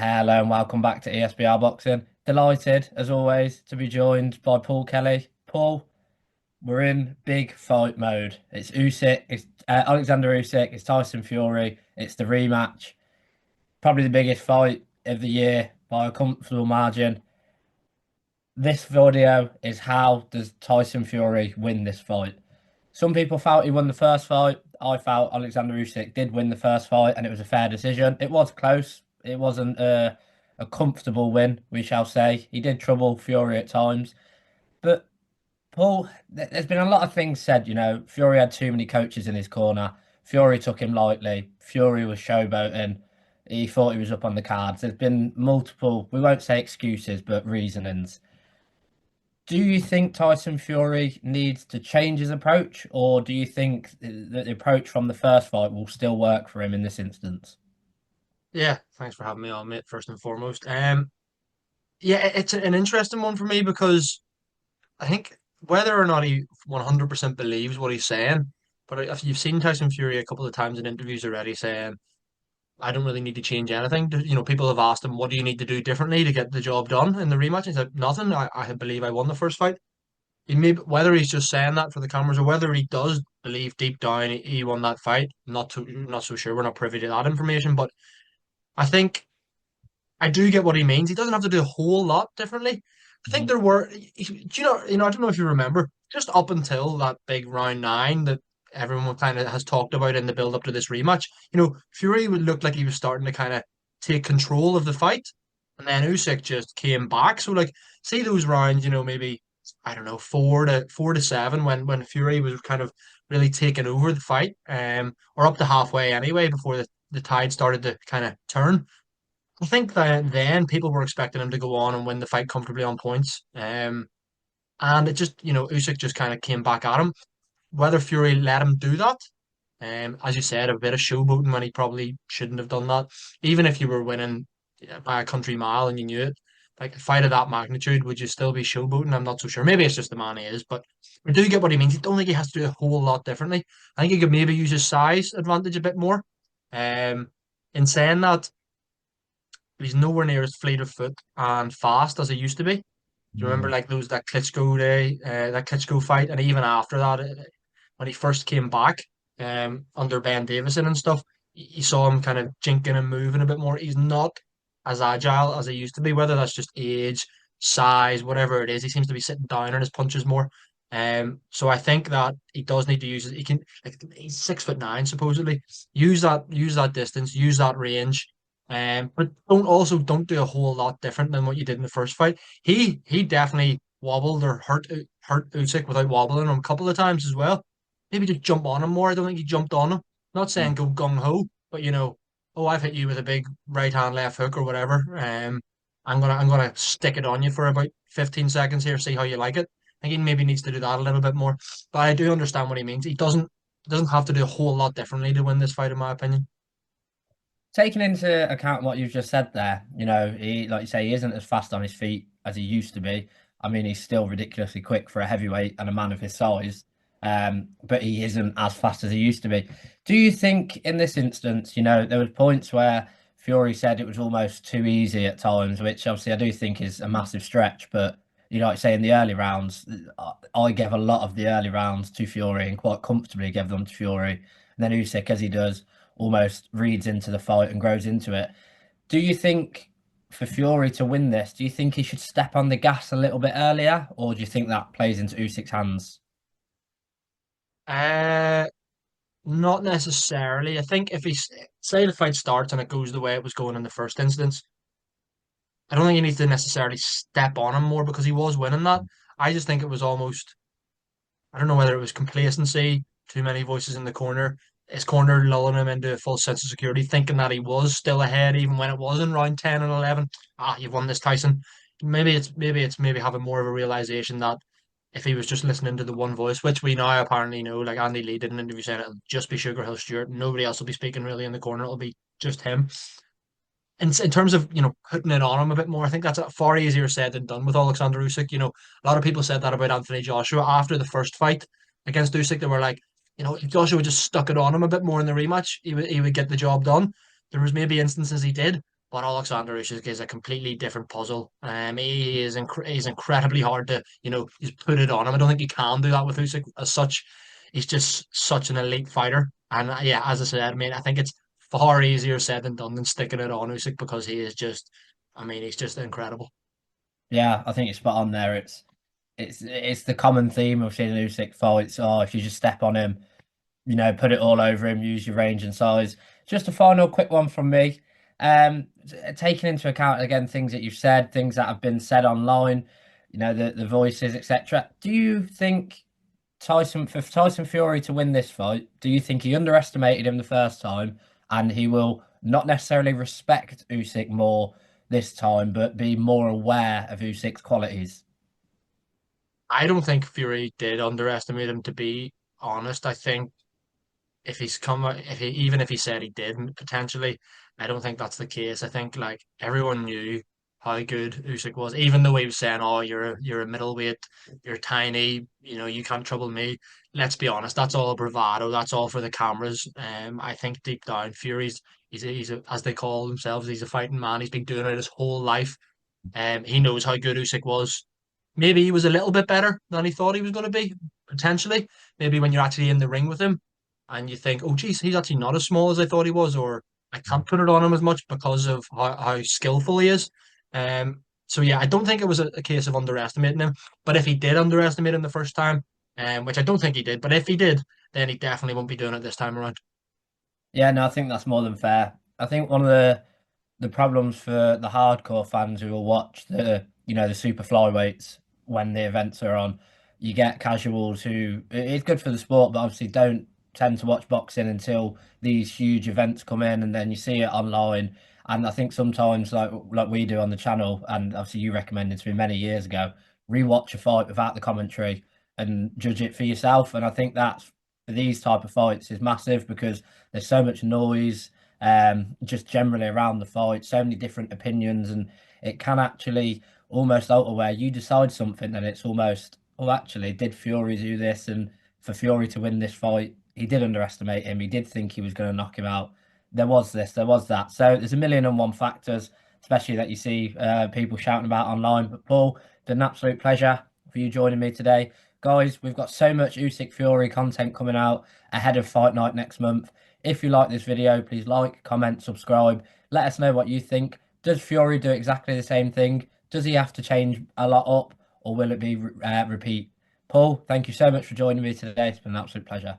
Hello and welcome back to ESBR Boxing. Delighted, as always, to be joined by Paul Kelly. Paul, we're in big fight mode. It's Usyk, it's Alexander Usyk, it's Tyson Fury, it's the rematch. Probably the biggest fight of the year by a comfortable margin. This video is how does Tyson Fury win this fight? Some people felt he won the first fight. I felt Alexander Usyk did win the first fight, and it was a fair decision. It was close. It wasn't a comfortable win, we shall say. He did trouble Fury at times, but Paul, there's been a lot of things said. Fury had too many coaches in his corner. Fury took him lightly. Fury was showboating. He thought he was up on the cards. There's been multiple, we won't say excuses, but reasonings. Do you think Tyson Fury needs to change his approach, or do you think that the approach from the first fight will still work for him in this instance? Yeah, thanks for having me on, mate, first and foremost. Yeah, it's an interesting one for me because I think whether or not he 100% believes what he's saying, but if you've seen Tyson Fury a couple of times in interviews already saying, I don't really need to change anything. People have asked him, what do you need to do differently to get the job done in the rematch? He said, nothing. I believe I won the first fight. Whether he's just saying that for the cameras or whether he does believe deep down he won that fight, not so sure. We're not privy to that information, but I think I do get what he means. He doesn't have to do a whole lot differently. I think Mhm. there were, do I don't know if you remember, just up until that big round nine that everyone kind of has talked about in the build up to this rematch. Fury would look like he was starting to kind of take control of the fight, and then Usyk just came back. So like, see those rounds, maybe I don't know, 4-7 when Fury was kind of really taking over the fight, or up to halfway anyway before the tide started to kind of turn. I think that then people were expecting him to go on and win the fight comfortably on points. And it just, Usyk just kind of came back at him. Whether Fury let him do that, as you said, a bit of showboating when he probably shouldn't have done that. Even if you were winning by a country mile and you knew it, like a fight of that magnitude, would you still be showboating? I'm not so sure. Maybe it's just the man he is, but I do get what he means. I don't think he has to do a whole lot differently. I think he could maybe use his size advantage a bit more. Um, in saying that, he's nowhere near as fleet of foot and fast as he used to be. Do you remember Mm. like that Klitschko day, that Klitschko fight, and even after that, when he first came back, under Ben Davison and stuff, you saw him kind of jinking and moving a bit more. He's not as agile as he used to be, whether that's just age, size, whatever it is. He seems to be sitting down on his punches more. So I think that he does need to use it. He can, like, he's 6'9" supposedly. Use that distance, use that range. But don't do a whole lot different than what you did in the first fight. He definitely wobbled or hurt Usyk without wobbling him a couple of times as well. Maybe just jump on him more. I don't think he jumped on him. Not saying go gung ho, but oh, I've hit you with a big right hand left hook or whatever. I'm gonna stick it on you for about 15 seconds here, see how you like it. I think he maybe needs to do that a little bit more. But I do understand what he means. He doesn't have to do a whole lot differently to win this fight, in my opinion. Taking into account what you've just said there, he, like you say, he isn't as fast on his feet as he used to be. I mean, he's still ridiculously quick for a heavyweight and a man of his size, but he isn't as fast as he used to be. Do you think in this instance, there was points where Fury said it was almost too easy at times, which obviously I do think is a massive stretch, but like you say in the early rounds, I gave a lot of the early rounds to Fury and quite comfortably gave them to Fury. And then Usyk, as he does, almost reads into the fight and grows into it. Do you think for Fury to win this, do you think he should step on the gas a little bit earlier, or do you think that plays into Usyk's hands? Uh, Not necessarily. I think if say the fight starts and it goes the way it was going in the first instance, I don't think he needs to necessarily step on him more because he was winning that. I just think it was almost, I don't know whether it was complacency, too many voices in the corner, his corner lulling him into a false sense of security, thinking that he was still ahead even when it was in round 10 and 11. Ah, you've won this, Tyson. Maybe having more of a realization that if he was just listening to the one voice, which we now apparently know, like Andy Lee did an interview saying it'll just be Sugar Hill Stewart, nobody else will be speaking really in the corner, it'll be just him. In terms of putting it on him a bit more, I think that's far easier said than done with Oleksandr Usyk. A lot of people said that about Anthony Joshua after the first fight against Usyk. They were like, if Joshua just stuck it on him a bit more in the rematch, he would get the job done. There was maybe instances he did, But Oleksandr Usyk is a completely different puzzle. He's incredibly hard to, he's put it on him. I don't think you can do that with Usyk as such. He's just such an elite fighter. And yeah, as I said, I mean, I think it's far easier said than done than sticking it on Usyk because he is just, I mean, he's just incredible. Yeah, I think you're spot on there. It's the common theme of seeing Usyk fights. Oh, if you just step on him, put it all over him, use your range and size. Just a final quick one from me. Taking into account again things that you've said, things that have been said online, the voices, etc. Do you think for Tyson Fury to win this fight, do you think he underestimated him the first time and he will not necessarily respect Usyk more this time, but be more aware of Usyk's qualities? I don't think Fury did underestimate him, to be honest. I think if he's come if he even if he said he did potentially, I don't think that's the case. I think like everyone knew how good Usyk was, even though he was saying, "Oh, you're a middleweight, you're tiny, you can't trouble me." Let's be honest, that's all bravado. That's all for the cameras. I think deep down, Fury's as they call themselves, he's a fighting man. He's been doing it his whole life. He knows how good Usyk was. Maybe he was a little bit better than he thought he was going to be, potentially. Maybe when you're actually in the ring with him and you think, oh, geez, he's actually not as small as I thought he was, or I can't put it on him as much because of how skillful he is. So, yeah, I don't think it was a case of underestimating him. But if he did underestimate him the first time, which I don't think he did, but if he did, then he definitely won't be doing it this time around. Yeah, no, I think that's more than fair. I think one of the problems for the hardcore fans who will watch the super flyweights when the events are on, you get casuals who it's good for the sport, but obviously don't tend to watch boxing until these huge events come in, and then you see it online. And I think sometimes, like we do on the channel, and obviously you recommended to me many years ago, rewatch a fight without the commentary and judge it for yourself. And I think that's for these type of fights is massive because there's so much noise just generally around the fight, so many different opinions, and it can actually almost alter where you decide something, and it's almost, oh, actually, did Fury do this? And for Fury to win this fight, he did underestimate him. He did think he was going to knock him out. There was this, there was that. So there's a million and one factors, especially that you see people shouting about online. But Paul, it's been an absolute pleasure for you joining me today. Guys, we've got so much Usyk Fury content coming out ahead of Fight Night next month. If you like this video, please like, comment, subscribe. Let us know what you think. Does Fury do exactly the same thing? Does he have to change a lot up, or will it be repeat? Paul, thank you so much for joining me today. It's been an absolute pleasure.